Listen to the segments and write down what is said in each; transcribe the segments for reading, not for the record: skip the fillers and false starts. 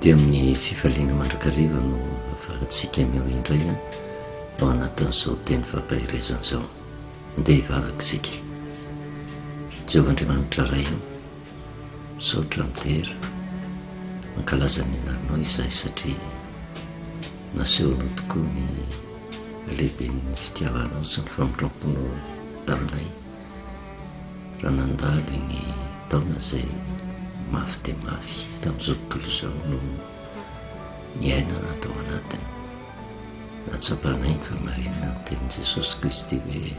dia amin'ny fifaliana mandrakariva no afarantsika meo indray ao anatin'izao teny fampahirezana izao. Andeha hivavaka isika. Jehovah-Andriamanitra ray ao, misaotra mitera, mankalaza ny anaranao izahay satria nasehonao tokoa ny lehibe ny fitiavanao sy ny famindramponao taminay raha nandalo ny taona izay mafy dia mafy tamin'izao tontolo izao no niainana tao anatiny. Natsapanay ny famarinana ny tenin' Jesosy Kristy hoe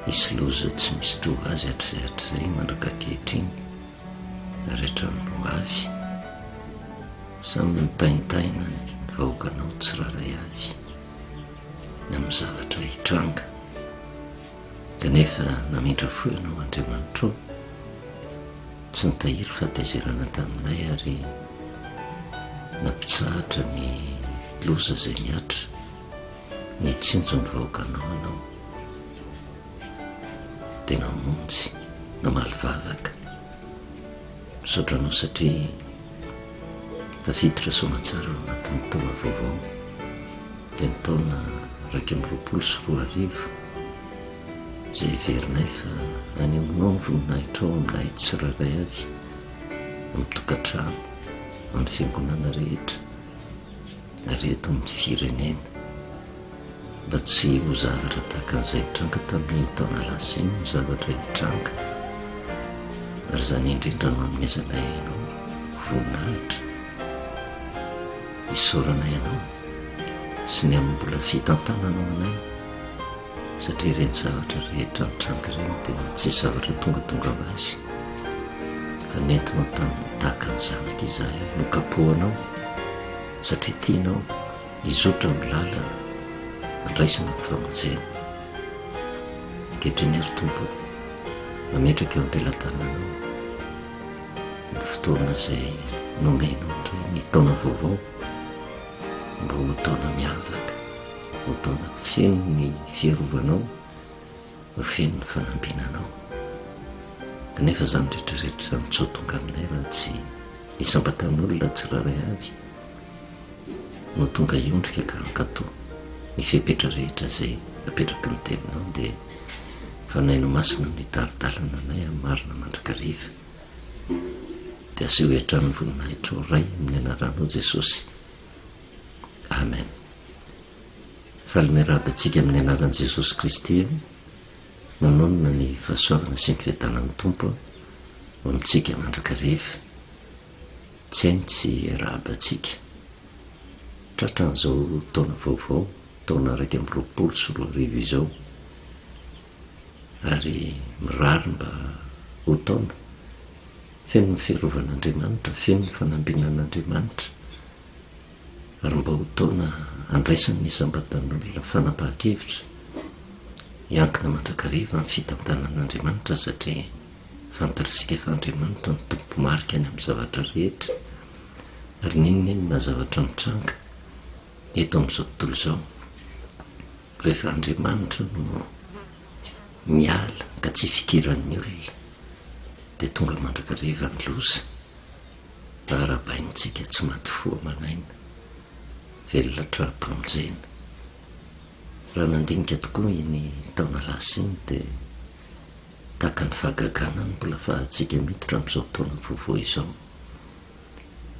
isy loza tsy misy to azy hatr'izay mandraka ankehitriny ary hatramin'ny ho avy samy mitaintaina ny vahoakanao tsiraray avy ny amin'ny zavatra hitranga kanefa namindra fo ianao Andriamanitra tsy nitahiry fahatezerana taminay ary nampitsahatra ny loza izay niatra ny tsinjo ny vahoakanao anao dia namonjy namaly vavaka. Misaotra anao satria tafiditra soamatsara ao anatin'ny taona vaovao dia ny taona 2024 izay heverinay fa any aminao ny voninahitra ao aminay tsiraray avy amin'ny tokantrano, amin'ny fiangonana rehetra ary eto amin'ny firenena mba tsy ho zavatra tahaka an'izay hitranga tamin'ny taona lasa iny ny zavatra hitranga ary izany indrindra no amin'ezanay ianao voninahitra isaoranay ianao sy ny amin'ny mbola fitantananao anay satria ireny zavatra rehetra nitranga ireny dia tsy zavatra tonga ho azy fa nentinao tamin'ny tahaka ny zanaka izahay nokapohanao satria tianao hizotra amin'ny lalana andraisana ny famonjena. Ankehitriny ary Tompo mametraka eo am-pelantananao ny fotoana izay nomenao indray ny taona vaovao mba ho taona miavaka, ho taona feno ny fiarovanao, ho feno ny fanambinanao. Kanefa izany rehetrarehetra izany tsy ho tonga aminay raha tsy hisambatan'olona tsiraray avy no tonga iondrika ka ankatoa ny fipetra rehetra izay apetraka ny teninao dia fanaino masina ny taridalana anay amin'ny marina mandrakariva dia aseho hiatran'ny voninahitra ao ray amin'ny anaranao Jesosy. Amen. Faly-miarabantsika amin'ny anaran'i Jesosy Kristy manonona ny fahasoavana sy ny fiadanan'ny Tompo ho amintsika mandrakariva. Tsy hainy tsy arabantsika tratran'izao taona vaovao, taona 2024 izao ary mirary mba ho taona feno ny fiarovan'Andriamanitra, feno ny fanambinan'Andriamanitra ary mba ho taona andraisan'ny isambatan'olona fanapahan-kevitra hiankina mandrakariva amin'ny fitantanan'Andriamanitra satria fantatritsika fa Andriamanitra ny tompo marika any amin'ny zavatra rehetra ary ninona zavatra nitranga eto amin'izao tontolo izao. Rehefa Andriamanitra no miala ka tsy fikiran'ny olona dia tonga mandrakariva ny loza raha arabaintsika tsy maty fo amanaina velona trahampamonjena. Raha nandinika tokoa iny taona lasa iny dia tahaka ny fahagagana ny mbola fahatsika miditra amin'izao taona vaovao izao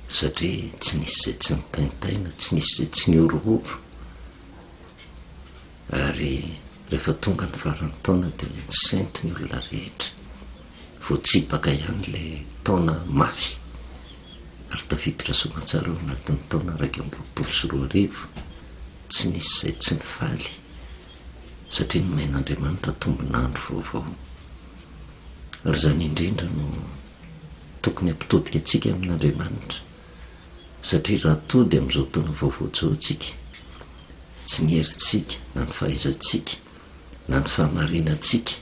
satria tsy nisy izay tsy nitaintaina, tsy nisy izay tsy niororo ary rehefa tonga ny faran'ny taona dia nisainty ny olona rehetra voatsipaka ihany ilay taona mafy ary tafiditra soamatsara ao anatin'ny taona 2024 tsy nisy izay tsy nifaly satria nomen'Andriamanitra tombonandro vaovao ary izany indrindra no tokony hampitodika antsika amin'Andriamanitra satria raha tody amin'izao taona vaovao izao antsika tsy ny herintsika na ny fahaizantsika na ny fahamarinantsika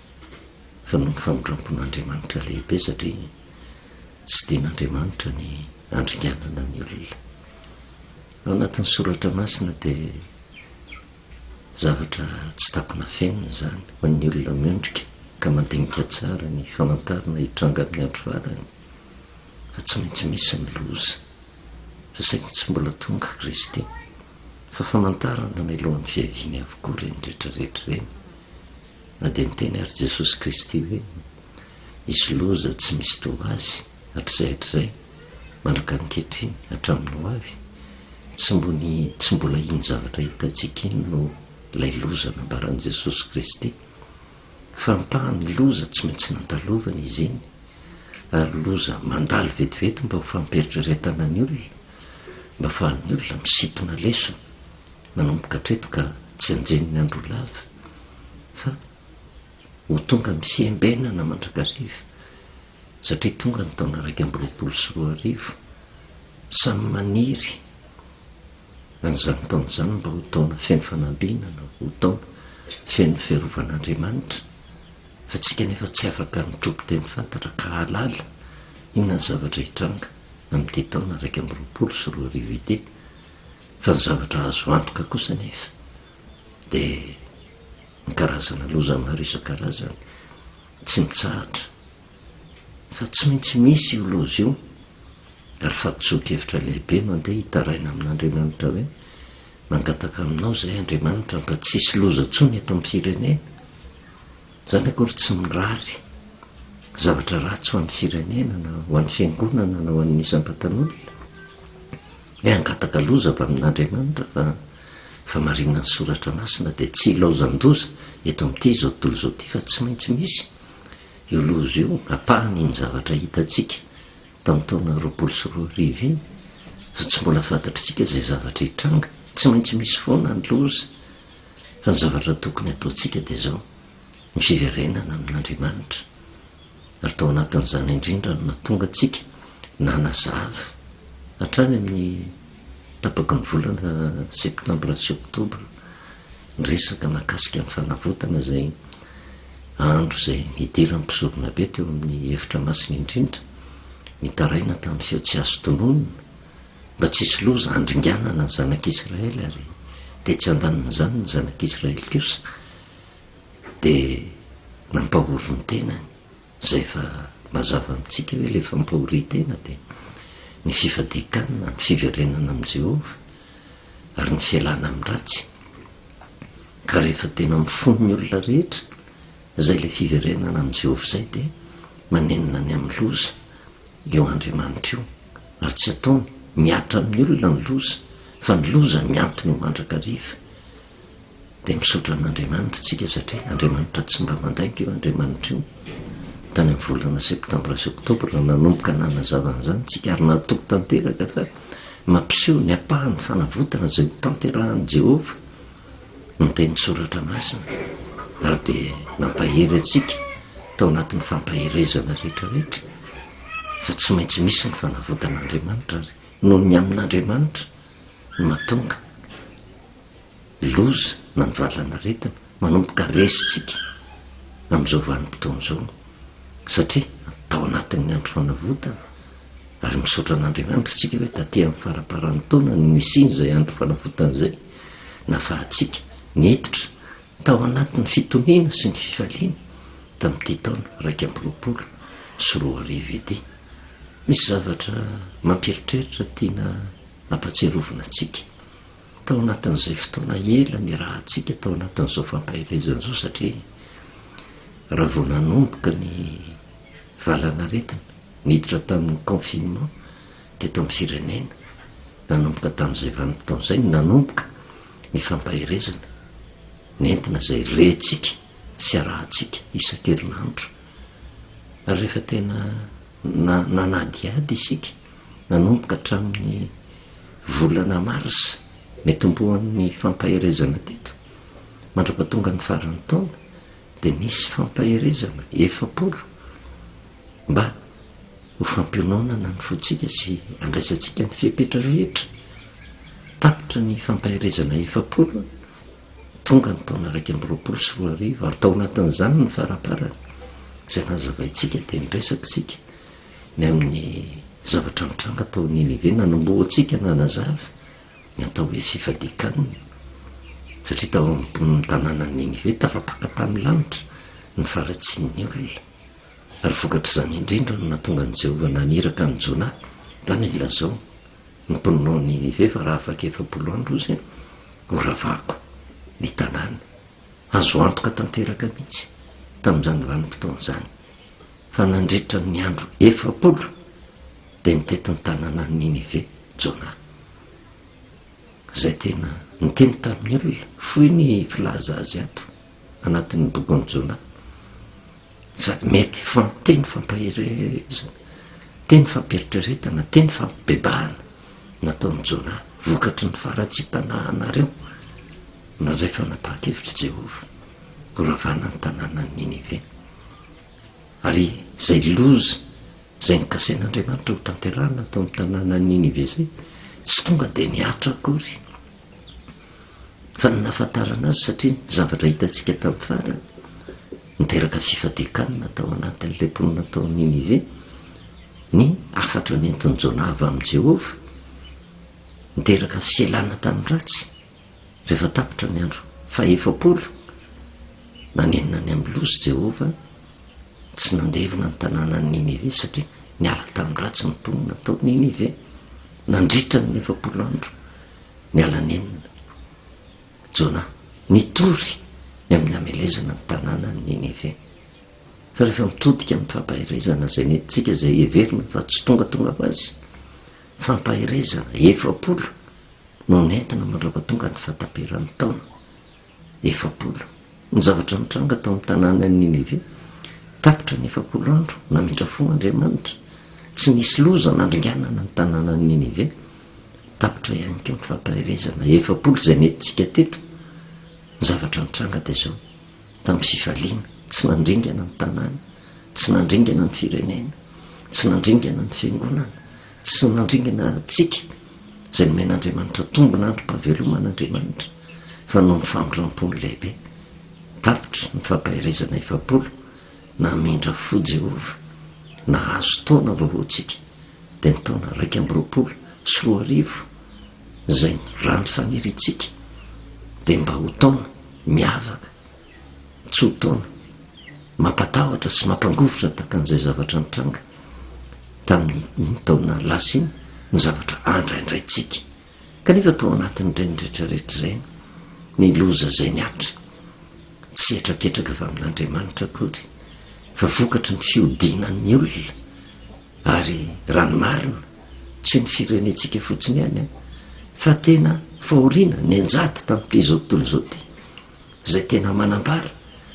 fa no ny famindrampon'Andriamanitra lehibe satria tsy tian'Andriamanitra ny andringanana ny olona. Ao anatin'ny soratra masina dia zavatra tsy takona fiainana izany ho an'ny olona miondrika ka mandinika tsara ny famantarana hitranga amin'ny andro farany fa tsy maintsy misy ny loza fa saingy tsy mbola tonga Kristy fa famantarana melohan'ny fiaviany avokoa reny rehetrarehetra reny na dia miteny ary Jesosy Kristy hoe isy loza tsy misy to azy hatr'izay mandraka ankehitriny hatramin'ny ho avy tsy mbola iny zavatra hitantsika iny no ilay loza nambaran'i Jesosy Kristy fa mpahany loza tsy maintsy nandalovana izy iny ary loza mandalo vetivety mba ho fampieritreretana ny olona mba fahan'ny olona misitona leso manomboka hatreto ka tsy anjeniny andro lava fa ho tonga misy embenana mandrakariva satria tonga ny taona 2024 samy maniry an'izany taona izany mba ho taona feno fanambinana ho taona feno fiarovan'Andriamanitra fa tsika nefa tsy afaka mitopo teny fantatra ka halala inona ny zavatra hitranga amin'ity taona 2024 ity fa ny zavatra azo antoka kosa nefa dia ny karazana loza maro isan-karazany tsy mitsahatra fa tsy maintsy misy io loza io ary fatozokevitra lehibe no andeha hitaraina amin'Andriamanitra hoe mangataka aminao izay Andriamanitra mba tsisy loza tsony eto amin'ny firenena izany akory tsy mirary zavatra ratsy ho an'ny firenena na ho an'ny fiangonana na ho an'ny isam-batan'olona hoe angataka loza avy amin'Andriamanitra fa marina ny soratra masina dia tsy ilaozan-doza eto amin'ity izao tontolo izao ity fa tsy maintsy misy io loza io apahany iny zavatra hitantsika tamin'ny taona 2024 iny fa tsy mbola fantatritsika izay zavatra hitranga tsy maintsy misy foana ny loza fa ny zavatra tokony ataontsika dia izao ny fiverenana amin'Andriamanitra ary tao anatin'izany indrindra no natonga antsika nanazava hatrany amin'ny tapaky ny volana septambra sy oktobra ny resaka mahakasika amin'ny fanavotana izay andro izay midiran'ny mpisorona be teo amin'ny efitra masina indrindra mitaraina tamin'ny feo tsy azo tononona mba tsisy loza handringanana ny zanak'Israely ary dia tsy andanina izany ny zanak'Israely kosa dia nampahory ny tenany izay fa mazava amintsika hoe lefa mpahory tena dia ny fifadikanina ny fiverenana amin'i Jehova ary ny fialana amin'ny ratsy ka rehefa tena mifono ny olona rehetra izay ilay fiverenana amin'i Jehova izay dia manenina ny amin'ny loza eo Andriamanitra io ary tsy ataony miatra amin'ny olona ny loza fa ny loza miantony ho mandrakariva dia misaotra an'Andriamanitra tsika satria Andriamanitra tsy mba mandainga io Andriamanitra io tany amin'ny volana septambra sy oktobra nanomboka nanazavana tsika ary natoko tanteraka fa mampiseho ny apahan'ny fanavotana izay ho tanterahan'i Jehova no teny soratra masina ary dia nampahery atsika tao anatin'ny fampaherezana rehetrarehetra fa tsy maintsy misy ny fanavotan'Andriamanitra ary noho ny amin'Andriamanitra no mahatonga loza na ny valana retina manomboka resitsika amin'izao vanim-potoana izao satria tao anatin'ny andro fanavotana ary misaotra an'Andriamanitra tsika hoe taty amin'ny faraparan'ny taona no misy izay andro fanavotana izay na fahatsika niditra tao anatin'ny fitoniana sy ny fifaliana tamin'ity taona 2024 ity misy zavatra mampieritreritra tiana nampatsiarovana antsika tao anatin'izay fotoana ela ny raha antsika tao anatin'izao fampaherezana izao satria raha vao nanomboka ny valana retina niditra tamin'ny confinement teto amin'ny firenena nanomboka tamin'izay vanim-potoana izay nanomboka ny fampaherezana nentina izay rentsika sy arahantsika isan-kerinandro ary rehefa tena nanadiady isika nanomboka hatramin'ny volana marsa metombohan'ny fampaherezana teto mandra-patonga ny faran'ny taona dia misy fampaherezana 7 mba ho fampiononana ny fotsika sy andraisantsika ny fiapetra rehetra tapitra ny fampaherezana 7 tonga ny taona 2024 ary tao anatin'izany ny faraparany izay nazavaintsika dia nyresaka sika ny amin'ny zavatra mitranga tao Ninive nanomboantsika nanazava ny atao hoe fifadikanina satria tao amin'ny tanàna Ninive tafapaka tamin'ny lanitra ny faratsian'ny olona ary vokatra izany indrindra no natonga ny Jehova naniraka ny Jona tany ilazao ny mponinao Ninive fa raha afaka 7 andro izy ho ravako ny tanàny. Azo antoka tanteraka mihitsy tamin'izany vanim-potoana izany fa nandritra ny andro 7 dia nitety ny tanàna ny Ninive Jona. Zay tena niteny tamin'ny olona foy ny filaza azy ato anatin'ny bokon'ny Jona. Sady mety teny fampaherezana, teny fampieritrretana, teny fampibebahana nataon'ny Jona vokatry ny faratsiam-panahinareo na zay fanapahakevitry Jehova horavana ny tanàna ny Ninive. Ary zay loza zay nikasen'Andriamanitra ho tanterahana tao amin'ny tanàna ny Ninive zay tsy tonga dia niatra akory fa ny nahafantarana azy satria zavatra hitantsika tamin'ny farany niteraka fifadikanina tao anatin'ilay mponina tao Ninive ny afatra nentin'ny Jona avy amin'i Jehova, niteraka fielana tamin'ny ratsy rehefa tapitra ny andro 7 nanenina ny amin'ny lozy Jehova tsy nandevina ny tanàna ny Ninive satria niala tamin'ny ratsy ny mponina tao Ninive. Nandritra ny 7 andro niala nenina Jona nitory ny amin'ny amelezana ny tanàna ny Ninive. Fa rehefa mitodika amin'ny fampaherezana zay nentintsika zay heverina fa tsy tongatonga ho azy, fampaherezana 7 no nentina mandrapatonga ny fahataperan'ny taona 7. Ny zavatra mitranga tao amin'ny tanàna ny Ninive tapitra ny 7 andro namindra fo Andriamanitra, tsy nisy loza nandringanana ny tanàna ny Ninive. Tapitra ihany keo ny fampaherezana 7 zay nentintsika teto. Ny zavatra mitranga dia zao, tamin'ny fifaliana tsy nandringana ny tanàna, tsy nandringana ny firenena, tsy nandringana ny fiangonana, tsy nandringana tsika zay nomen'Andriamanitra tombona androm-pahaveloman'Andriamanitra fa noho ny famindram-pony lehibe. Tapitra ny fampaherezana 7 namindra fo Jehova nahazo taona vaovaotsika dia ny taona 224 zay rano faniritsika dia mba ho taona miavaka, tsy ho taona mampatahotra sy mampangovotra takan'izay zavatra nitranga tamin'ny taona lasa iny, ny zavatra andraindraitsika kanefa tao anatin'ny reny rehetrarehetra ireny ny loza zay niatra tsy etraketraka avy amin'Andriamanitra akory fa vokatry ny fiodinan'ny olona. Ary ranomarina tsy ny firenentsika fotsiny ihany fa tena fahoriana ny anjaty tamin'ity zao tontolo zao ty zay tena manambara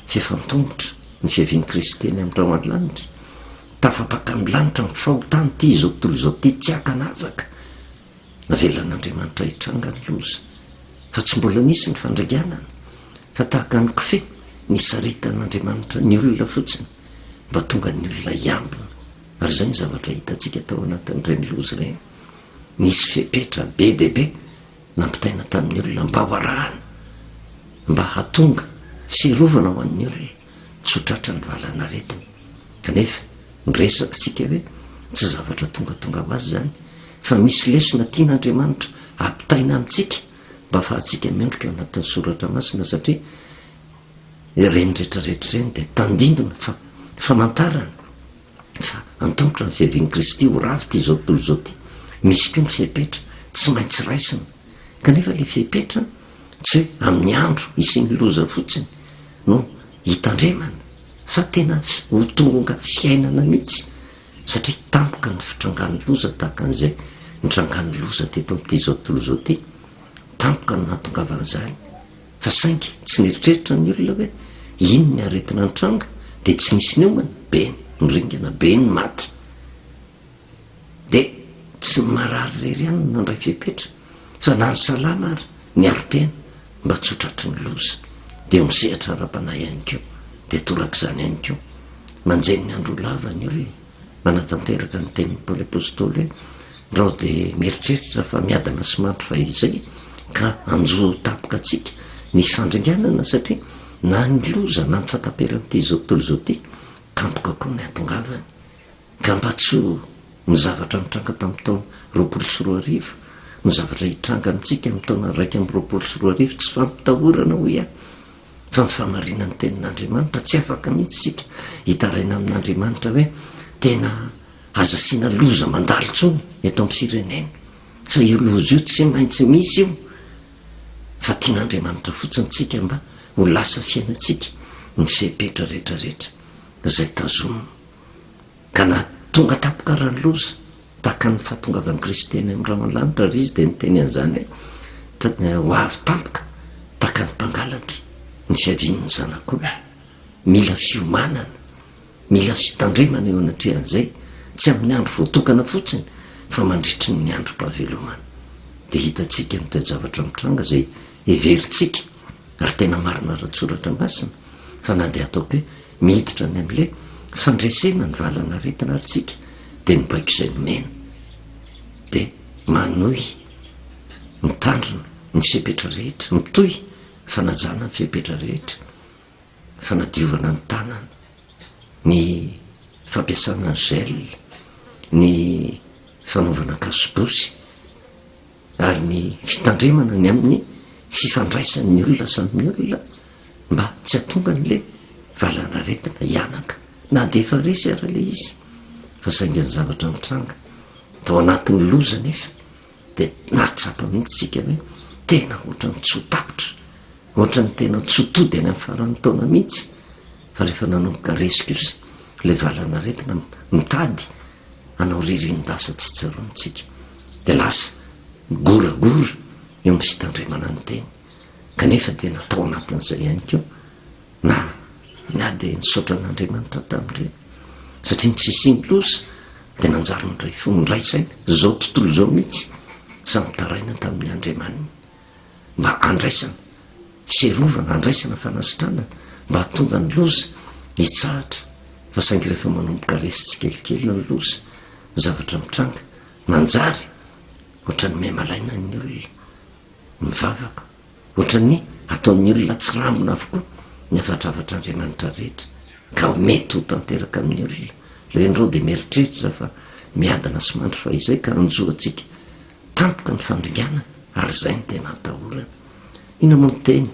fifantongotra ny fiavian'ny Kristeny amin'ny rao an-lanitra, tafapaka amin'ny lanitra ny fahotany ty zao tontolo zao ty tsy hakanavaka. Navelan'Andriamanitra hitranga ny loza fa tsy mbola nisy ny fandringanana fa tahaka ny kofehy ny saritan'Andriamanitra ny olona fotsiny mba tonga ny olona iambina. Ary zay ny zavatra hitantsika tao anatin'ireny loza ireny. Nisy fepetra be dehibe nampitaina tamin'ny olona mba ho arahana, mba hatonga fiarovana ho an'ny olona tsy ho tratra ny valanaretina. Kanefa niresaka sika hoe tsy zavatra tongatonga ho azy zany fa misy lesona tian'Andriamanitra ampitaina amintsika mba fahatsika mendrika ao anatin'ny soratra masina satria ireny rehetrarehetra ireny dia tandindona famantarana fa antongotra ny fiavian'i Kristy ho ravy ty zao tontolo zao ty. Misy koa ny fiapetra tsy maintsy raisina kanefa le fiapetra tsy hoe amin'ny andro isin'ny loza fotsiny no hitandremana fa tena ho tonga fiainana mihitsy satria tampoka ny fitrangan'ny loza tahaka an'izay nitrangan'ny loza teto amin'ity zao tontolo zao ty, tampoka ny nahatongavan'izany fa saingy tsy nieritreritra ny olona hoe ino ny aretina nitranga dia tsy misy ny omana be ny ringana be ny maty dia tsy marary rery ihany nandray fiapetra fa na ny salama ary ny arotena mba tsy ho tratry ny loza dia misehatra ara-panahy ihany keo dia torak'izany ihany keo manjeny ny andro lava ny olona manatanteraka ny tenin'ny Paoly apôstôly hoe rao dia mieritreritra fa miadana sy mantro fa izay ka anjo tapoka atsika ny fandringanana satria na ny loza na ny fataperan'ity zao tontolo zao ty tampoka koa ny atongavany ka mba tsy ho ny zavatra nitranga tamin'ny taona 2024 ny zavatra hitranga amintsika amin'ny taona 2024 tsy fampitahorana ho ihany fa ny famarinan'ny tenin'Andriamanitra tsy afaka mihitsy sika hitaraina amin'Andriamanitra hoe tena azasiana loza mandalo tsony eto amin'ny firenena fa io loza io tsy maintsy misy io fa tian'andriamanitra fotsintsika mba ho lasa fiainatsika ny fepetra rehetrarehetra zay tazomina ka na tonga tapoka raha ny loza tahaka ny fahatongavan'ny kristeny amin'ny ramanlanitra ry izy dia niteny an'izany hoe ho avy tampoka tahaka ny mpangalatra ny fiavinany zanak'olona mila fiomanana mila fitandremana eo anatrehan'izay tsy amin'ny andro voatokana fotsiny fa mandritry ny androm-pahavelomana dia hitatsika nytoe zavatra mitranga zay everitsika ary tena marina ratsoratra masina fa na dia ataoko hoe miditra ny amin'ilay fandresena ny valana retina arytsika dia nybaiko izay nomena dia manohy mitandrina ny fepetra rehetra mitohy fanajana ny fepetra rehetra fanadiovana ny tanana ny fampiasana ny gel ny fanaovana kasibosy ary ny fitandremana ny amin'ny fifandraisan'ny olona samyny olona mba tsy atonga n'le valana retina hianaka na dia efa resy ara le izy fa saingany zavatra mitranga tao anatin'ny loza nefa dia nahatsapa mihitsy tsika hoe tena ohatrany tsy ho tapitra ohatrany tena tsy ho tody any amin'ny faran'ny taona mihitsy fa rehefa nanomboka resy kosa le valana retina mitady anao ririndasa tsy tsarontsika dia lasa goragora eo amin'ny fitandremana ny teny kanefa dia natao anatin'izay ihany koa na dia nisaotra an'andriamanitra tamin'ireny satria ny fisiany loza dia nanjary mindray fonindray saina zao tontolo zao mihitsy samytaraina tamin'ny andriamaniny mba andraisana fierovana andraisana fanasitrana mba hatonga ny loza hitsahatra fa saingy rehefa manomboka resy tsy kelikely ny loza zavatra mitranga manjary ohatrany memalaina ny olona mivavaka ohatrany ataon'ny olona tsy rambona avokoa ny afatravatr'andriamanitra rehetra ka mety ho tanteraka amin'ny olona le hoe ndreo dia mieritreritra fa miadana sy mandry fa izay ka anjoatsika tampoka ny fandringana ary zay ny tena atahorana ina moa ny teny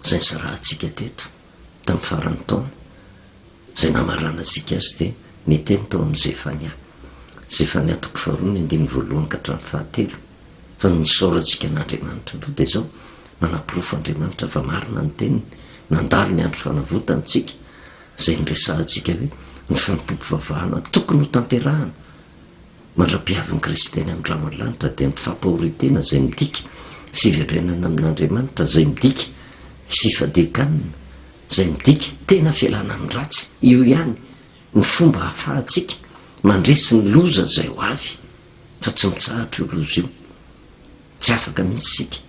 zay nsarahantsika teto tamin'ny farany taona zay namarana antsika azy dia ny teny tao amin'ny Zefania toko faharoa ny andiny voalohany ka hatramin'ny fahatelo fa nisaorantsika n'andriamanitra aloha dia zao manapirofo andriamanitra fa marina ny teniny nandalo ny andro fanavotantsika zay nyresahantsika hoe ny fampompovavahana tokony ho tanterahana mandra-piavin'ny kristeny amin'ny ramanlanitra dia mifampahoritena zay midika fiverenana amin'andriamanitra zay midika fifadekanina zay midika tena fialana amin'ny ratsy io ihany ny fomba hahafahantsika mandresy ny loza zay ho avy fa tsy mitsahatra io loza io tsy afaka mihitsy sika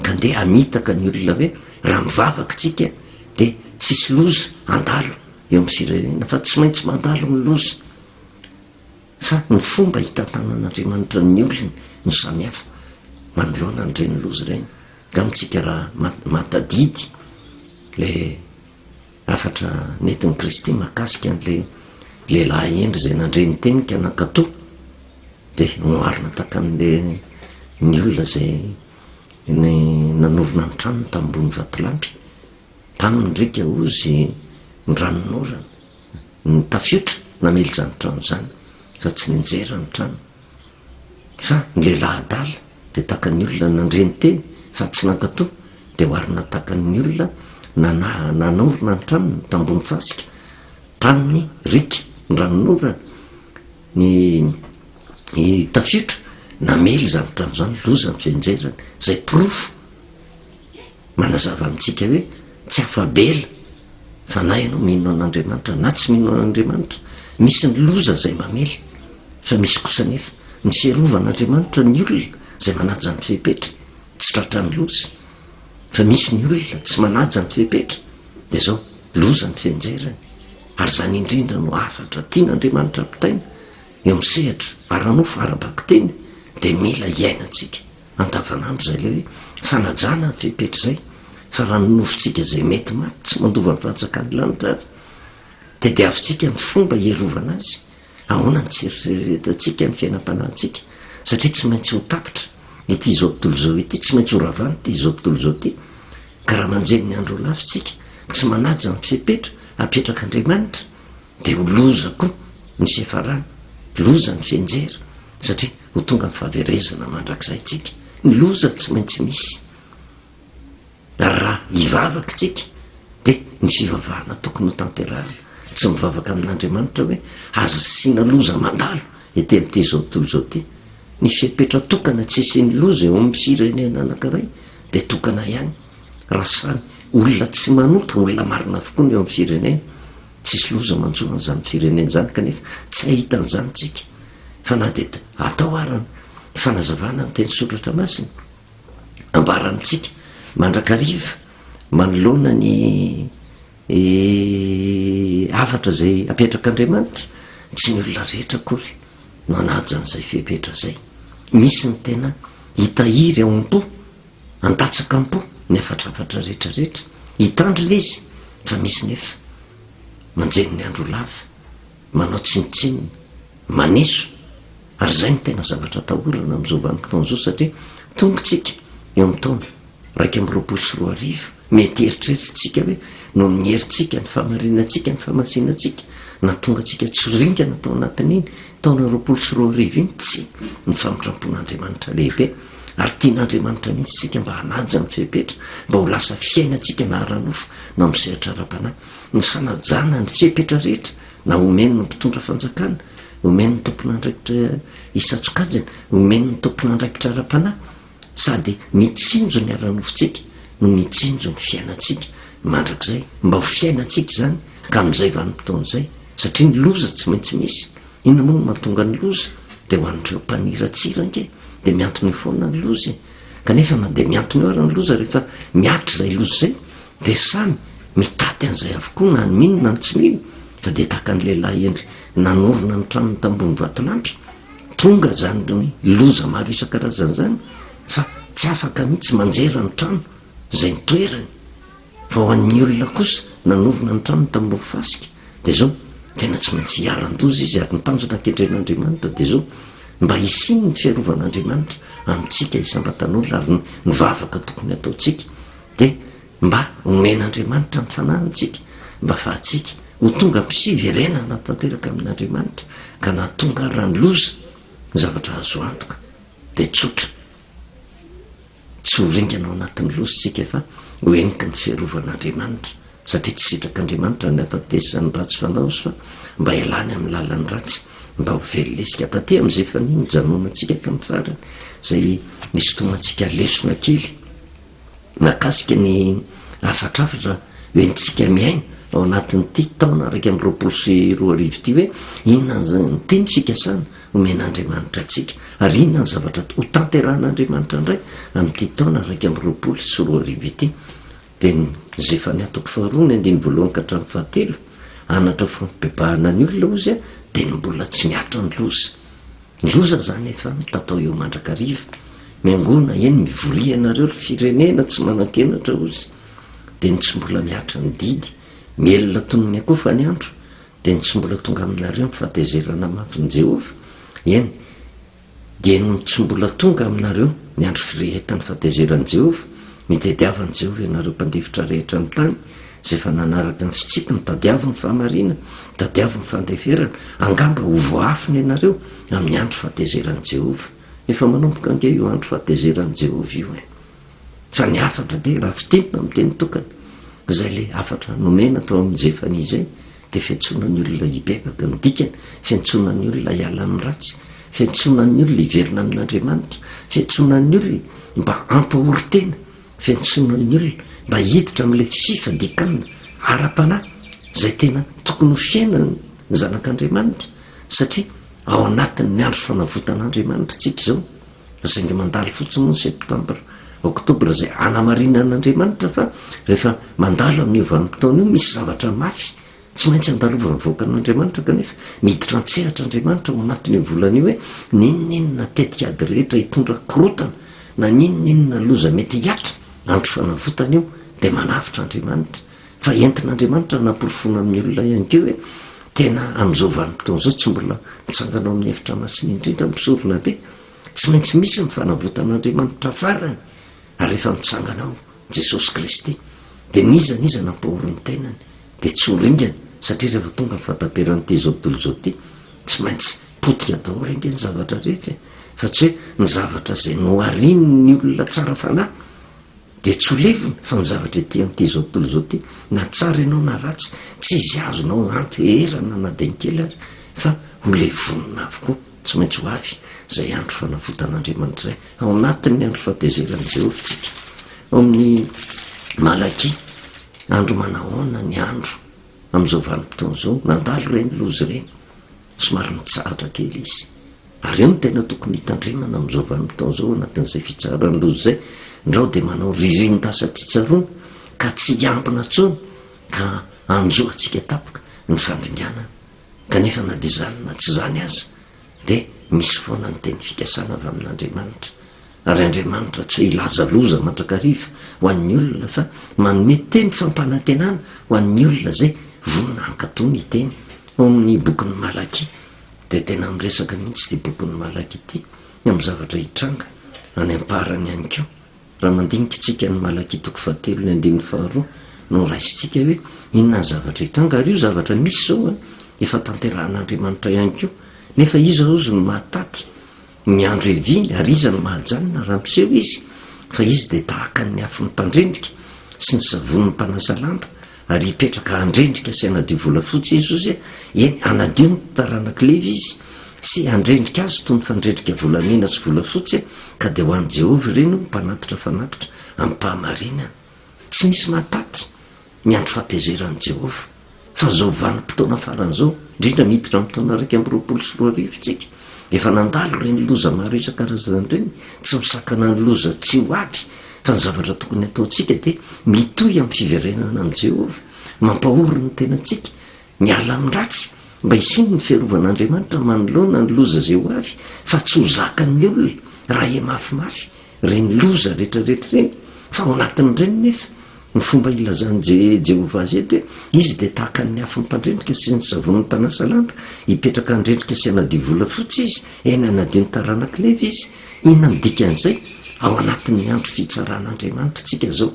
ka ndeha hamitaka ny olona hoe raha mivavaka tsika dia tsisy loza andalo eo amin'ny firenena fa tsy maintsy mandalo ny loza fa ny fomba hitantanan'andriamanitra ny olona ny samihafa manoloana n'ireny loza ireny ka mitsika raha matadidy le afatra netin'ny kristy makasika an'le lehilahy endry zay nandre ny tenika nankatoa dia noharina taka an'le ny olona zay nanovona ny tranony tambony vatolampy taminy ndrika ozy ny ranonorana ny tafiotra namely zany trano zany fa tsy ninjera ny trano fa ny lehilahy adala dia taka ny olona nandre ny teny fa tsy nankatoa dia hoharina taka ny olona nanorona ny tranony tambony fasika taminy rika ny ranonorana ny tafiotra namely zany trano zany loza ny fianjerany zay pirofo manazava amintsika hoe tsy afabela fa na ianao mino an'andriamanitra na tsy mino an'andriamanitra misy ny loza zay mamely fa misy kosa nefa ny fierovan'andriamanitra ny olona zay manaja ny fepetra tsy tratra ny loza fa misy ny olona tsy manaja ny fepetra dia zao loza ny fianjerany ary zany indrindra no afatra tian'andriamanitra mpitaina eo amin'ny sehatra aranofo arabaky teny dia mila hiainatsika andavanandro zay le hoe fanajana ny fepetra zay fa raha nonofontsika zay mety maty tsy mandova mivatsaka ny lanitra ary dia avitsika ny fomba hierovana azy ahoana ny tseritreretatsika ny fiainam-panahintsika satria tsy maintsy ho tapitra ity zao tontolo zao ity tsy maintsy ho ravany ity zao tontolo zao ity ka raha manjeny ny andro lavitsika tsy manaja ny fepetra apetrak'andriamanitra dia ho loza koa ny fiafarana loza ny fianjera satria ho tonga ny fahaverezana mandrakizay tsika ny loza tsy maintsy misy ary raha hivavaka tsika dia ny fivavahana tokony ho tanterahana tsy mivavaka amin'andriamanitra hoe aza sina loza mandalo ety amin'ity zao tontolo zao ty ny fipetra tokana tsy isiny loza eo amin'ny firenena anankiray dia tokana ihany raha sany olona tsy manota olona marina avokoa ny eo amin'ny firenena tsisy loza manjoana zany firenena zany kanefa tsy ahitan'izany tsika fa na dia atao arana fanazavana ny teny soratra masina ambara amintsika mandrakariva manoloana ny afatra zay apetrak'andriamanitra tsy ny olona rehetra akory no anajan'izay fipetra zay misy ny tena hitahiry ao am-po andatsaka am-po ny afatrafatra rehetrarehetra hitandrina izy fa misy nefa manjeny ny andro lava manao tsinitsininy maneso ary zay ny tena zavatra tahorana amin'izao vanim-potoan'izao satria tongotsika eo amin'ny taona 2024 mety heritreritsika hoe no ny herintsika ny fahamarinantsika ny fahamasinantsika na tonga tsika tsoringana tao anatin'iny taona 2024 iny tsy ny famotrampon'andriamanitra lehibe ary tian'andriamanitra mihitsy tsika mba hanaja ny fipetra mba ho lasa fiainatsika na haranofo na amisehatra ara-panahy ny fanajana ny fipetra rehetra na omeny ny mpitondra fanjakana omeny ny tompon'andraikitra isatsokajana omeny ny tompon'andraikitra ara-panahy sady mitsinjo ny ara-nofontsika no mitsinjo ny fiainatsika mandrakizay mba ho fiainatsika zany ka amin'izay vanim-potoan'izay satria ny loza tsy maintsy misy ina moa no mahatonga ny loza dia ho an'ireo mpaniratsiranke dia miantony foana ny loza kanefa na dia miantony eo ara ny loza rehefa miatra zay loza zay dia samy mitaty an'izay avokoa na ny mino na ny tsy mino fa dia tahaka ny lehilahy endry nanorona ny tranony tambony vatolampy tonga zany ny loza maro isan-karazany zany fa tsy afaka mihitsy manjera ny trano zay nitoerany fa ho an'ny olona kosa nanorona ny tranony tambony fasika dia zao tena tsy maintsy hiaran-doza izy ary nitanjona ankendren'andriamanitra dia zao mba hisiny ny fiarovan'andriamanitra amintsika isambatan'olona ary nivavaka tokony ataotsika dia mba omen'andriamanitra ny fanahintsika mba fahatsika ho tonga mpisyverenana tanteraka amin'andriamanitra ka natonga raha ny loza ny zavatra azo antoka dia tsotra tsy horingana ao anatin'ny lozatsika fa hoeniky ny fiarovan'andriamanitra satria tsy sitrak'andriamanitra ny afatesany ratsy fanaozy fa mba ialany amin'ny lalan'ny ratsy mba ho velolesika taty amin'izay faniny janonantsika ka amin'ny farany zay misy tomatsika lesona kely nakasika ny afatrafatra hoenitsika miaina ao anatin'ity taona 2024 ity hoe inona ny teny fikasana omen'andriamanitra atsika ary inona ny zavatra ho tanterahan'andriamanitra indray amin'ity taona 2024 ity dia zay efa ny atoko faharoa ny andiny voalohany ka hatramin'ny fahatelo anatra fampibebahana ny olona ozy a dia ny mbola tsy miatra ny loza zany efa mitatao eo mandrakariva miangona eny mivoria anareo ry firenena tsy manan-kenatra ozy dia ny tsy mbola miatra ny didy mielona tonony akofa ny andro dia ny tsy mbola tonga aminareo mifatezerana mafiny Jehova eny dia no tsy mbola tonga aminareo ny andro firehetany fatezeran'i Jehova mitadiavan'i Jehova ianareo mpandefitra rehetra amin'ny tany zay efa nanaraka ny fitsika mitadiavo ny fahamarina mitadiavo ny fandeferana angamba ho voafiny ianareo amin'ny andro fatezeran'i Jehova efa manomboka ange io andro fatezeran'i Jehova io fa ny afatra dia raha fitenina amin'ny teny tokana zay le afatra nomena tao amin'ny Jefania dia fiantsonan'ny olona hibebaka ny dikany fiantsonan'ny olona hiala amin'ny ratsy fiantsonan'ny olona hiverina amin'andriamanitra fiantsonan'ny olona mba ampahorotena fiantsonan'ny olona mba hiditra amin'ilay fifadikanina ara-panahy zay tena tokony ho fiainany zanak'andriamanitra satria ao anatin'ny andro fanavotan'andriamanitra tsika zao saingy mandalo fotsiny ny septambra oktobra zay anamarinan'andriamanitra fa rehefa mandalo amin'io vanim-potoana io misy zavatra mafy tsy maintsy andalova ny voakan'andriamanitra kanefa miditra antsehatra andriamanitra ao anatin'io volana io hoe ninonninona tetikady rehetra hitondra korotana na ninonninona loza mety hiatra andro fanavotana io dia manavitra andriamanitra fa entin'andriamanitra nampirofona amin'ny olona ihany keo hoe tena amin'izao vanim-potoana zao tsy mbola mitsanganao amin'ny hevitra masina indrindra misorona be tsy maintsy misy ny fanavotan'andriamanitra farany ary rehefa mitsanganao Jesosy Kristy dia niza nampahorony tenany dia tsy horingana satria rehefa tonga ny fataperan'ity zao tontolo zao ty tsy maintsy potika daholo nge ny zavatra rehetra fa tsy hoe ny zavatra zay noariny ny olona tsara fanahy de tsy ho levina fa ny zavatra ty am'ty zao tontolo zao ty na tsara ianao na ratsy tsy izy azonao antyerana na de ny kely ary fa ho levonina avokoa tsy maintsy ho avy zay andro fanafotan'Andriamanitra zay ao anatin'ny andro fahatezeran'i Jehovah tsika. Ao amin'ny Malaky andro manahoana ny andro am'izao vanim-potoana zao nandalo reny lozy reny somary mitsahatra kely izy ary eo no tena tokony hitandremana am'izao vanim-potoana zao anatin'izay fitsarany lozy zay ndrao de manao ririn-dasa tsytsaroana ka tsy hiambina tsony ka anjoatsika tapoka ny fandringanana kanefa na de zany na tsy zany aza de misy foana ny teny fikasana avy amin'Andriamanitra ary Andriamanitra tsy hoe ilaza loza mandrakariva ho an'ny olona fa manome teny fampanantenana ho an'ny olona zay vonina ankatony iteny. Ao amin'ny bokin'ny Malaky de tena miresaka mihitsy ty bokin'ny Malaky ity amin'ny zavatra hitranga any amparany ihany koa raha mandinika tsika ny Malaky toko 7:2 no raisitsika hoe inona ny zavatra hitranga ary io zavatra misy zao efa tanterahan'Andriamanitra ihany koa nefa iza ozy no mahataty ny andro eviny ary iza no mahajanona raha miseho izy fa izy de tahaka ny afin'ny mpandrendrika sy ny savon'ny mpanasa lamba ary hipetraka andrendrika sy anadio volafotsy izy ozy eny anadio ny taranak'leva izy sy andrendrika azy toy ny fandrendrika volamena sy volafotsy ka de ho an'i Jehovah ireny no mpanatitra fanatitra amin'ny mpahamarinana. Tsy misy mahataty ny andro fahatezeran'i Jehovah fa zao vanim-potoana faran'izao indrindra miditra amin'ny taona 2024 tsika efa nandalo reny loza maro isan-karazany reny tsy misakana ny loza tsy ho avy fa ny zavatra tokony ataontsika de mitohy amin'ny fiverenana amin'i Jehovah mampahory ny tenantsika miala amin'ny ratsy mba hisiny ny fiarovan'Andriamanitra manoloana ny loza zay ho avy fa tsy ho zakan'ny olona raha e mafimafy reny loza rehetrarehetra reny fa ao anatin'ireny nefa ny fomba ilazan'i Jehovah azy eto hoe izy de tahaka ny afin'ny mpandrendrika sy ny savon'ny mpanasa lamba hipetraka andrendrika sy anadio volafotsy izy eny anadio ny taranak'leva izy. Inona ny dikan'izay? Ao anatin'ny andro fitsaran'Andriamanitra tsika zao,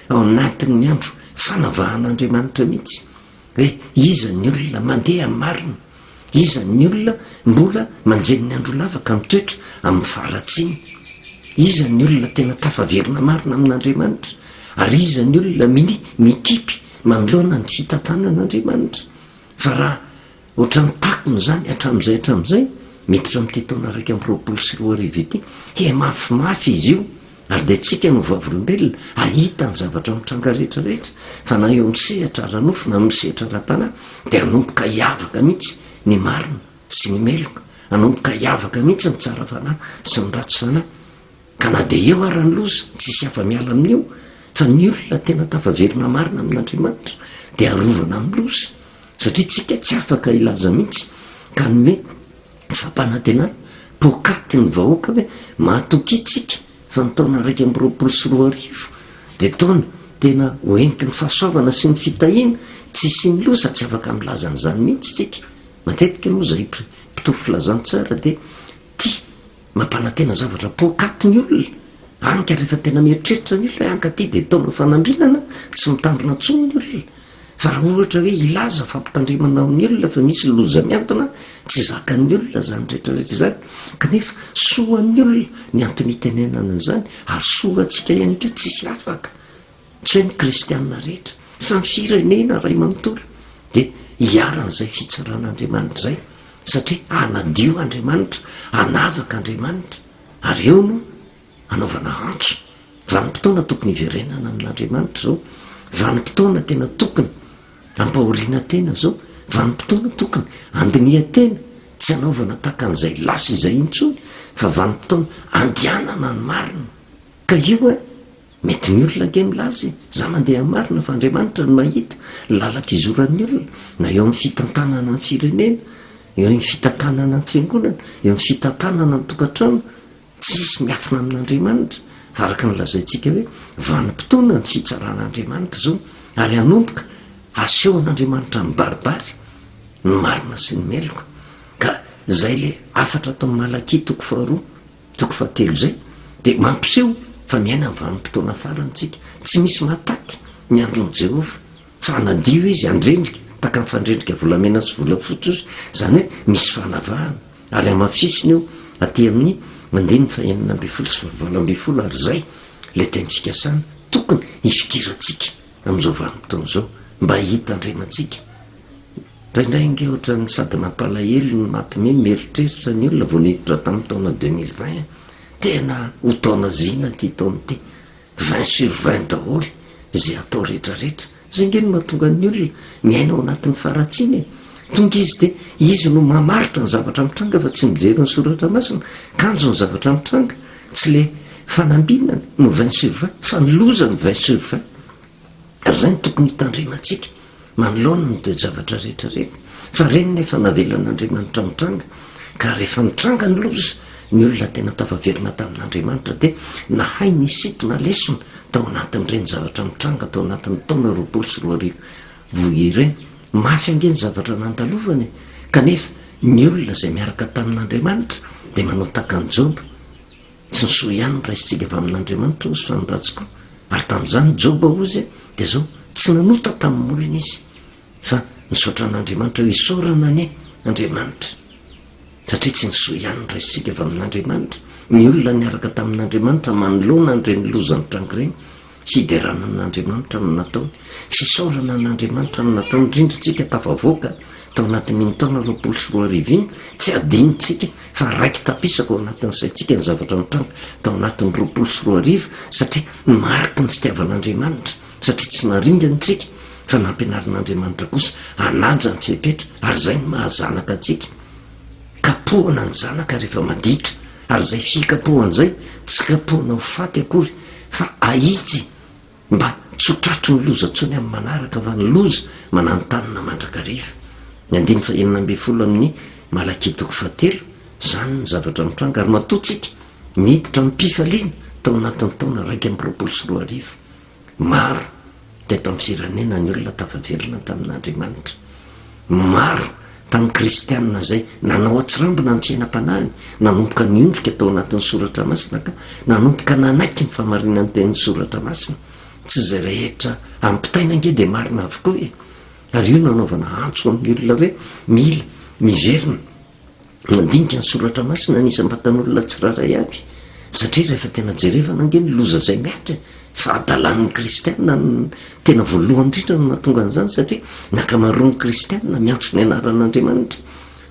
ao anatin'ny andro fanavahan'Andriamanitra mihitsy hoe iza ny olona mandeha amin'ny marina, iza ny olona mbola manjeny ny andro lava ka mitoetra amin'ny faratsiny, iza ny olona tena tafaverina marina amin'Andriamanitra ary iza ny olona mikipy manoloana ny fitantanan'Andriamanitra. Fa raha ohatran'ny takony zany hatramin'izay miditra amin'ity taona 2024 ity mafimafy izy io ary de tsika no vavolombelona ahita ny zavatra mitranga rehetrarehetra fa na eo misehatra ranofo na misehatra ra-panahy de anomboka hiavaka mihitsy ny marina sy ny meloka, anomboka hiavaka mihitsy ny tsara fanahy sy ny ratsy fanahy ka na de eo ary ny loza tsisy afa-miala amin'io fa ny olona tena tafaverina marina amin'Andriamanitra de arovana amin'ny loza satria tsika tsy afaka ilaza mihitsy ka nome fampanantenana pokaty ny vahoaka hoe mahatoky tsika fa ny taona 2024 de taona tena hoenty ny fahasoavana sy ny fitahiana tsy sy ny loza tsy afaka milazan'izany mihitsy tsika matetika moa zay mpitory filazany tsara de tia mampanantena zavatra pokaty ny olona anka rehefa tena mieritreritra ny olona anka ty de taona fanambinana tsy mitandrina tsony ny olona fa raha ohatra hoe ilaza fampitandrimana amin'ny olona fa misy loza miantona tsy zakan'ny olona zany rehetrarehetra zany kanefa soan'ny olona ny antony itenenana zany ary soatsika ihany keo tsisy afaka tsy hoe ny kristianina rehetra fa ny firenena ray manontolo de hiaran'izay fitsaran'Andriamanitra zay satria anadio Andriamanitra anavaka Andriamanitra ary eo no anaovana antso vanim-potoana tokony hiverenana amin'Andriamanitra zao vanim-potoana tena tokony ampahoriana tena zao vanim-potoana tokony andinia tena tsy anaovana takan'izay lasa izay intsony fa vanim-potoana andianana ny marina ka io mety ny olona nke milazy za mandeha amin'ny marina fa Andriamanitra ny mahita lalaka izoran'ny olona na eo amin'ny fitantanana ny firenena, eo amin'ny fitantanana ny fiangonana, eo amin'ny fitantanana ny tokantrano tsisy miafina amin'Andriamanitra fa araka ny lazaintsika hoe vanim-potoana ny fitsaran'Andriamanitra zao ary anomboka aseho an'Andriamanitra ny baribary ny marina sy ny meloka ka zay le afatra tamin'ny Malaky toko 2 toko 7 zay de mampiseho fa miaina amin'ny vanim-potoana farantsika tsy misy mataky ny andron'i Jehovah fa anadio izy andrendrika taka ny fandrendrika volamena sy volafotsy ozy zany hoe misy fanavahana ary amafisiny io aty amin'ny mandeny fa 9 sy 8 ary zay le teny fikasana tokony ifikiratsika am'izao vanim-potoana zao mba hita andrematsika raindray nge ohatrany sady mampalahelo ny mampime meritreritra ny olona voaniditra tamin'ny taona 2020 tena ho taona zina ty taona ty 20/20 daholo zay atao rehetrarehetra zay nge no mahatonga ny olona miaina ao anatin'ny faratsiny tonga izy de izy no mamaritra ny zavatra mitranga fa tsy mijery ny soratra masina kanjo ny zavatra mitranga tsy le fanambinana no 20/20 fa niloza ny 20/20 ary zay ny tokony hitandrematsika manoloana ny toe zavatra rehetrarehetra fa reny nefa navelan'andriamanitra mitranga ka rehefa mitranga ny loza ny olona tena tafaverina tamin'andriamanitra de nahay ny sitona lesona tao anatin'ireny zavatra mitranga tao anatin'ny taona 20 voireny mafy ange ny zavatra nantalovany kanefa ny olona zay miaraka tamin'andriamanitra de manao takany jobo tsy nysoa ihany ny raisitsika avy amin'andriamanitra ozy fa nyratsikoa ary tamin'izany jobo ozy de zao tsy nanota tamin'olona izy fa nisaotra an'andriamanitra ho isaorana ane andriamanitra satria tsy nysoa ihany ny raisitsika avy amin'andriamanitra ny olona niaraka tamin'andriamanitra manoloana n'ireny lozany trango reny fiderana n'andriamanitra no nataony fisaorana n'andriamanitra no nataony indrindratsika tafavoaka tao anatin'iny taona 20 tsy adinitsika fa raiky tapisako ao anatin'izaytsika ny zavatra mitranga tao anatin'ny 20 satria mariky ny fitiavan'andriamanitra satria tsy naringanitsika fa nampianarin'andriamanitra kosa anaja ny fipetra ary zay ny mahazanaka atsika kapohana ny zanaka rehefa maditra ary zay fikapohan'zay tsy kapohana ho faty akory fa ahitsy mba tsotratry ny loza tsony amin'ny manaraka fa ny loza mananotanina mandrakariva ny 9 amin'ny malakitoko 7 zany ny zavatra mitranga ary matotsika miditra mipifaliana tao anatin'ny taona 1 maro de tamin'ny firenena ny olona tafaverina tamin'andriamanitra maro tamin'ny kristianina zay nanao atsirambina ny fiainam-panahiny nanomboka niondrika tao anatin'ny soratra masina ka nanomboka nanaiky ny famarinany tenin'ny soratra masina tsy zay rehetra ampitaina nge de marina avokoa e ary io nanaovana antso amin'ny olona hoe mila miverina mandinika ny soratra masina nisambatan'olona tsiraray avy satria rehefa tena jerevana nge ny loza zay miatra fa adalan'ny kristianina tena voalohany indrindra no mahatonga an'izany satria nakamaroan'ny kristianina miantso ny anaran'andriamanitra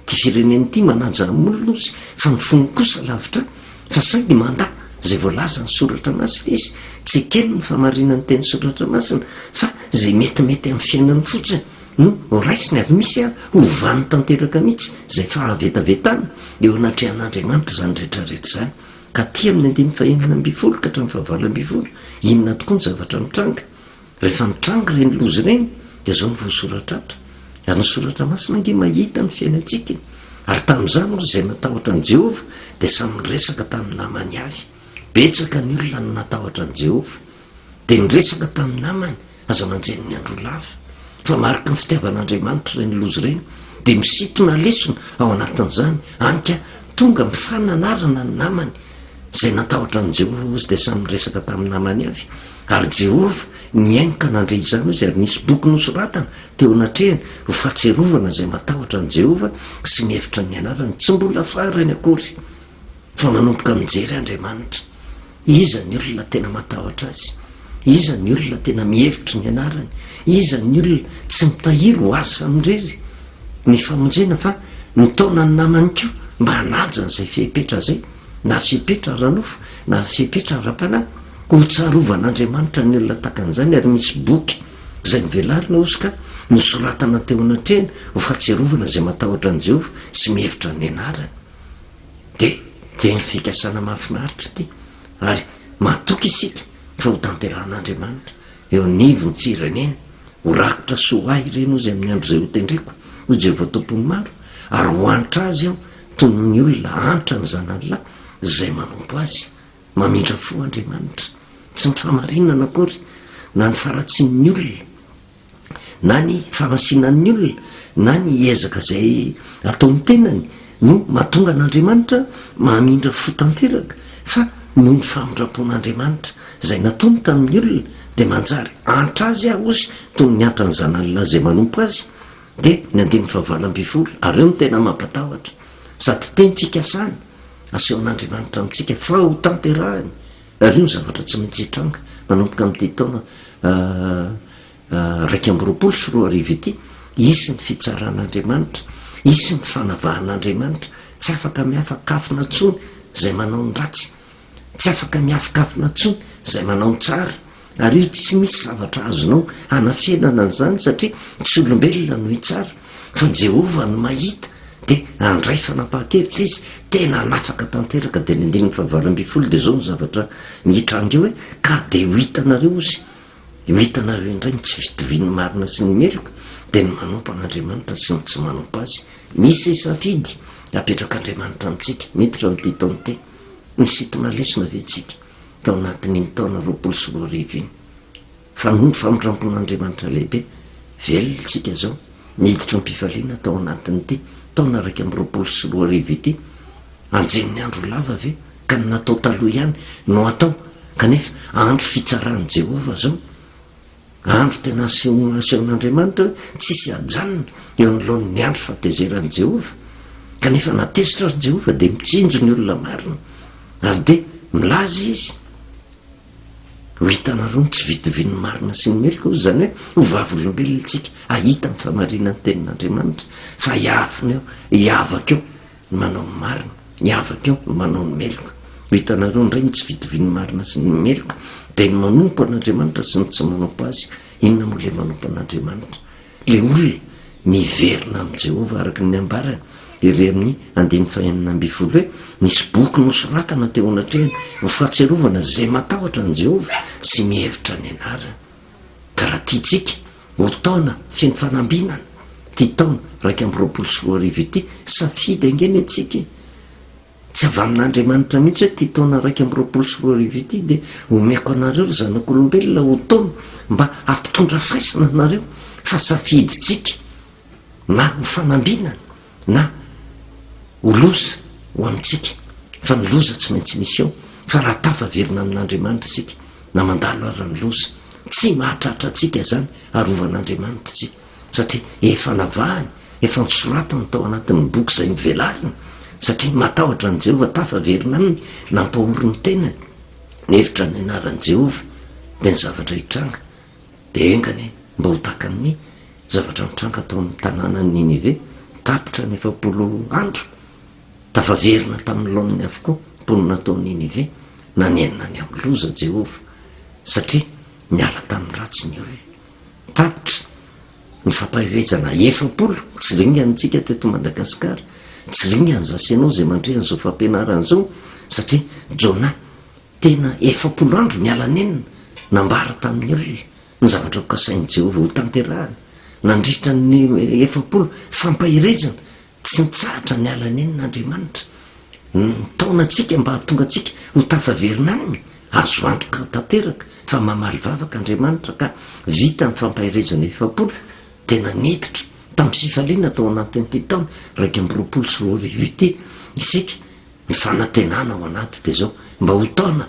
ty fireneny ity manaja molona ozy fa ny fony kosa lavitra fa saingy manda zay voalaza ny soratra masina izy tsy kely ny famarinany teny soratra masina fa zay metimety amin'ny fiainany fotsiny no raisiny ary misy a hovany tanteraka mihitsy zay fahavetavetana eo anatrehan'andriamanitra zany rehetrarehetra zany ka ty amin'ny 9 ka hatrany 9 inona tokoa ny zavatra mitranga rehefa mitranga reny lozy reny de zao ny voasoratratra ary ny soratra masina nge mahita ny fiainatsika ary tamin'izany ozy zay natahotra an' Jehova de samy resaka tamin'ny namany avy betsaka ny olona no natahotra an' Jehova de nyresaka tamin'ny namany aza manjeny ny andro lava fa mariky ny fitiavan'andriamanitra reny lozy reny de misitona lesona ao anatin'izany anika tonga mifananarana ny namany zay natahotra an' Jehova ozy de samy resaka tamin'ny namany avy ary Jehova niainga nandre izany ozy ary nisy boky nosoratana teo anatrehany ho fahatserovana zay matahotra an' Jehova sy mihevitra ny anarany tsy mbola farany akory fa manomboka mijery Andriamanitra iza ny olona tena matahotra azy iza ny olona tena mihevitra ny anarany iza ny olona tsy mitahiry ho azy samindrery ny famonjena fa nitaona ny namany ko mba hanaja n'izay fipetra zay na fipetra ranofo na fipetra ra-panahy ho tsarovan'Andriamanitra ny olona takan'izany ary misy boky zay nivelarina ozy ka nosoratana teo anatrehany ho fahatserovana zay matahotra an' Jehova sy mihevitra ny anarany de ny fikasana mahafinaritra ty ary matoky isika fa ho tanteran'Andriamanitra eo nivo ny firenena ho rakotra soahy ireny ozy amin'ny andro zay ho tendreko ho Jehova tompony maro ary ho anitra azy aho toy ny olona antra ny zananylahy zay manompo azy mamindra fo Andriamanitra tsy mifamarinana akory na ny faratsin'ny olona na ny famasinan'ny olona na ny ezaka zay ataony tenany no mahatonga an'Andriamanitra mamindra fo tanteraka fa no ny famindrapon'Andriamanitra zay nataony tamin'ny olona de manjary antra azy aho ozy toy ny atra ny zananylahy zay manompo azy de ny 9 ary eo ny tena mampatahotra sady teny fikasany asehon'andriamanitra amintsika fa ho tanterahany ary io ny zavatra tsy maintsy hitranga manomboka amin'ity taona 2024 ity isy ny fitsaran'andriamanitra isy ny fanavahan'andriamanitra tsy afaka miafakafina tsony zay manao ny ratsy tsy afaka miafakafina tsony zay manao ny tsara ary io tsy misy zavatra azonao anafienana an'izany satria tsy olombelona no hitsara fa Jehova no mahita de andray fanapaha-kevitra izy tena nafaka tanteraka de ny 120 de zao ny zavatra mihitranga eo hoe ka de ho hitanareo izy ho hitanareo indray ny tsy vitoviny marina sy ny meloka de ny manompo an'andriamanitra sy ny tsy manompo azy misy safidy apetrak'andriamanitra amintsika miditra amin'ity taona te ny sitona lesona vetsika tao anatin'iny taona 2024 iny fa noho ny famindrampon'andriamanitra lehibe velontsika zao miditra am-pifaliana tao anatin'ity taona 2024 ity anjen'ny andro lava ve ka ny natao taloha ihany no atao kanefa andro fitsarany Jehova zao andro tena asehon'andriamanitra tsisy ajanona eo anoloan'ny andro fatezeran'i Jehova kanefa natezitra ary Jehova de mitsinjo ny olona marina ary de milaza izy ho hitanareo ny tsy vitoviny marina sy ny meloka ozy zany hoe ho vavolombelontsika ahita ny famarinany tenin'andriamanitra fa hiafina eo hiavaka eo ny manao ny marina hiavaka eo ny manao ny meloka ho hitanareo ndray ny tsy vitoviny marina sy ny meloka de ny manompo an'andriamanitra sy ny tsy manompo azy inona moa le manompo an'andriamanitra le olona miverina amin'i Jehova araka ny ambarany ire amin'ny 2:12 hoe misy boky nosoratana teo anatrehany ho fahatserovana zay matahotra ny Jehova sy mihevitra ny anarany ka raha tiatsika ho taona feno fanambinana ty taona 2024 ity safidy angeny atsika tsy avy amin'andriamanitra mihitsy hoe ty taona 2024 ity de omeko anareo ry zanak'olombelona ho taona mba ampitondra faisana anareo fa safiditsika na ho fanambinana na ho loza ho amintsika fa ny loza tsy maintsy misy eo fa raha tafaverina amin'andriamanitra tsika na mandalo ary ny loza tsy mahatratra atsika zany arovan'andriamanitra tsika satria efa navahany efa nisoratany tao anatin'ny boky zay nivelariny satria matahotra ny Jehova tafaverina aminy nampahory ny tenany ny hevitra ny anaran'i Jehova de ny zavatra hitranga de engany mba ho taka amin'ny zavatra mitranga tao amin'ny tanànany Ninive tapitra ny 70 andro tafaverina tamin'ny laoniny avokoa mponina tao Ninive na nienina ny amin'ny loza Jehova satria niala tamin'ny ratsiny eo tapitra ny fampahirezana 70 tsy ringantsika teto Madagasikara tsy ringany zasenao zay mandrehan zao fampianarana zao satria Jona tena 70 andro niala nenina nambara tamin'ny olona ny zavatra hokasain'i Jehova ho tanterahany nandritra ny 70 fampahirezana tsy nitsahatra ny ala nenin'Andriamanitra taona tsika mba hatonga tsika ho tafaverina aminy azo antoka tanteraka fa mamaly vavaka Andriamanitra ka vita ny fampahirezana 70 tena niditra tamin'ny fifaliana tao anatin'ity taona 2024 ity isika ny fanantenana ao anaty de zao mba ho taona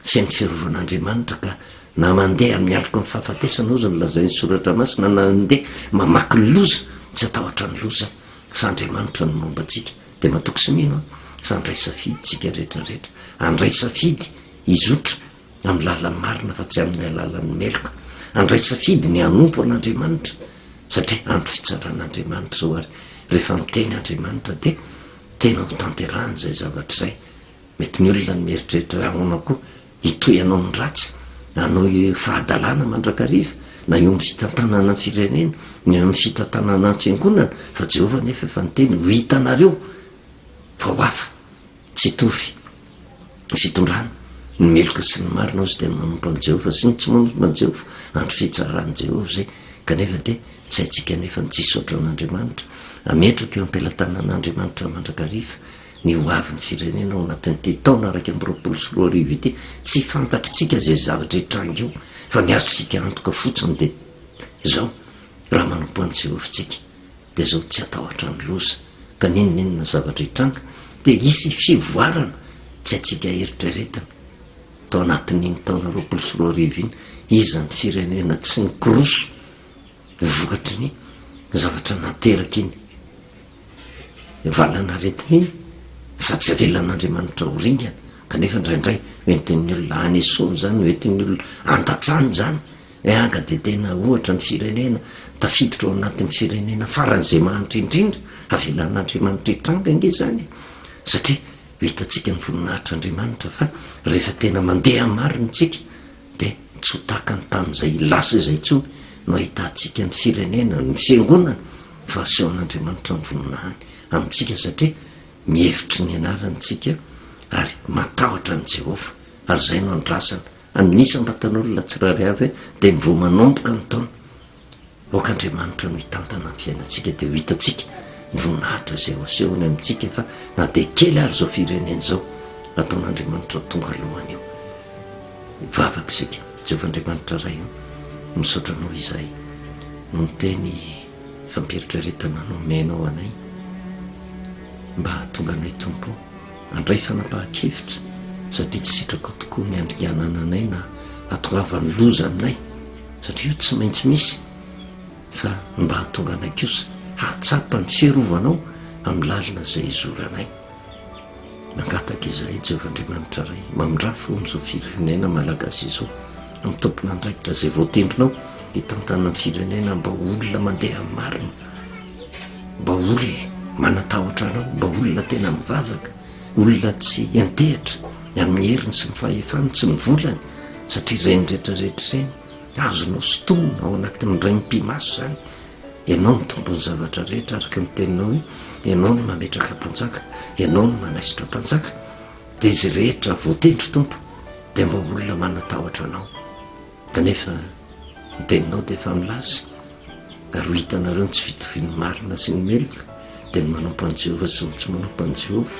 feno fiarovan'Andriamanitra ka na mandeha amin'ny aloko ny fahafatesana ozy ny lazay ny soratra masina na mandeha mamaky ny loza tsy atahotra ny loza fa Andriamanitra ny momba atsika de matoky sy mino fa andray safidy tsika rehetrarehetra andray safidy izotra amin'ny lalan'ny marina fa tsy amin'ny alalan'ny meloka andray safidy ny anompo an'Andriamanitra satria andro fitsaran'Andriamanitra zao ary rehefa miteny Andriamanitra de tena ho tanterahany zay zavatra zay mety ny olona ny mieritreritra ahoana koa hitoy anao ny ratsy anao fahadalana mandrakariva na eo amin'ny fitantanana ny firenena ny amin'ny fitantanana ny fiangonana fa Jehova nefa efa niteny ho hitanareo fa ho afa tsy tovy ny fitondrana ny meloka sy ny marina ozy de manompo an' Jehova sy ny tsy manompo an' Jehova andro fitsaran'i Jehova zay kanefa de tsy haitsika nefa nitsisy oatra an'Andriamanitra ametraka eo am-pelatanan'Andriamanitra mandrakariva ny ho avy ny firenena ao anatin'ity taona 2024 ity tsy fantatritsika zay zavatra hitranga eo fa ny azontsika antoka fotsiny de zao raha manompo an' Jehova tsika de zao tsy atahotra ny loza ka ninonina zavatra hitranga de isy fivoarana tsy haitsika eritreretana tao anatin'iny taona 2024 iny izany firenena tsy nikoroso vokatry ny zavatra nateraka iny valana retin'iny fa tsy avelan'andriamanitra horingana kanefa ndraindray oentin'ny olona anesony zany oentin'ny olona andatsany zany anga de tena ohatra ny firenena tafiditra ao anatin'ny firenena faran'izay mahanitra indrindra avelan'andriamanitra hitranga inge zany satria hitantsika ny voninahitr'andriamanitra fa rehefa tena mandeha marinitsika de tsy ho taka ny tamin'izay lasa izay tsony no ahitantsika ny firenena ny fiangonana fa asehon'andriamanitra ny voninahiny amintsika satria mihevitry ny anarantsika ary matahotra ny Jehova ary zay no andrasana anisa mbatan'olona tsirary avy de mivo manomboka ny taona ok'andriamanitra no hitantana ny fiainantsika de ho hitatsika ny voninahitra zay ho asehony amintsika fa na de kely ary zao firenena zao ataon'andriamanitra tonga alohany io vavaka sika Jehovah-Andriamanitra ray io misaotranao izay no miteny fampieritreretana no menao anay mba tonga anay tompo andray fanapahan-kevitra satria tsy sitrako tokoa miandrianana anay na atoavany loza aminay satria io tsy maintsy misy fa mba hatonga anay kosa hatsapa ny fierovanao amin'ny lalina zay izoranay mangataka izay Jehovah-Andriamanitra ray mamindrafo am'izao firenena malagasy izao amin'ny tompona andraikitra zay voatendrinao hitantana ny firenena mba olona mandeha marina mba olona manatahotra anao mba olona tena mivavaka olona tsy antehitra amin'ny heriny sy ny fahefany tsy mivolany satria reny rehetrarehetra reny azonao sotomona ao anatin'ny ray mpimaso zany ianao ny tombony zavatra rehetra araka ny teninao hoe ianao no mametraka mpanjaka ianao no manaisitra mpanjaka de izy rehetra voatendry tompo de mba olona manatahotra anao kanefa ny teninao de efa milaza ary ho hitanareo ny tsy fitoviany marina sy ny meloka de ny manompo an' Jehova sy ny tsy manompo an' Jehova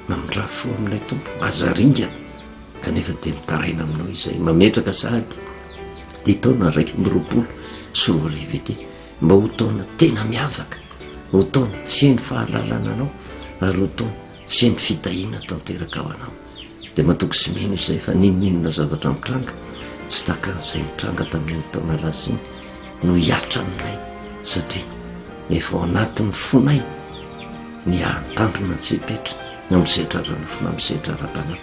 mamindrafo amin'ilay tompo azaringana kanefa de mitaraina aminao izay mametraka sahady de taona raiky miroapolo sy roa arivo ity mba ho taona tena miavaka ho taona fieny fahalalana anao ary ho taona fieny fitahina tanteraka ao anao de matoko sy mino izay fa ninoninona zavatra mitranga tsy taka an'izay mitranga tamin'ny taona lasiny no hiatra aminay satria efa ao anatin'ny fonay ny ahantandrona ny fipetra na misetra ranofo na misetra ra-pana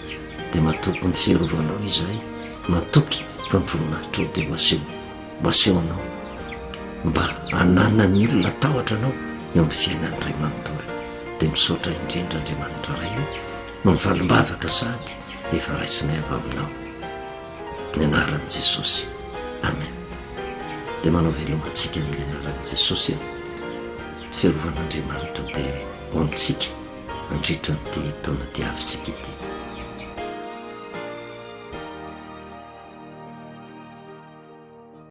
de matoky ny fierovanao izay matoky fa mivoninahitra ao de ho aseho anao mba ananany olona tahotra anao eo amin'ny fiainany ray manontolo de misaotra indrindra Andriamanitra ray io no mivalimbavaka sady efa raisinay avy aminao ny anaran'i Jesosy amen de manao velomantsika amin'ny anaran'i Jesosy fiarovan'Andriamanitra de ho amintsika mandritra nyty taona diavintsika ity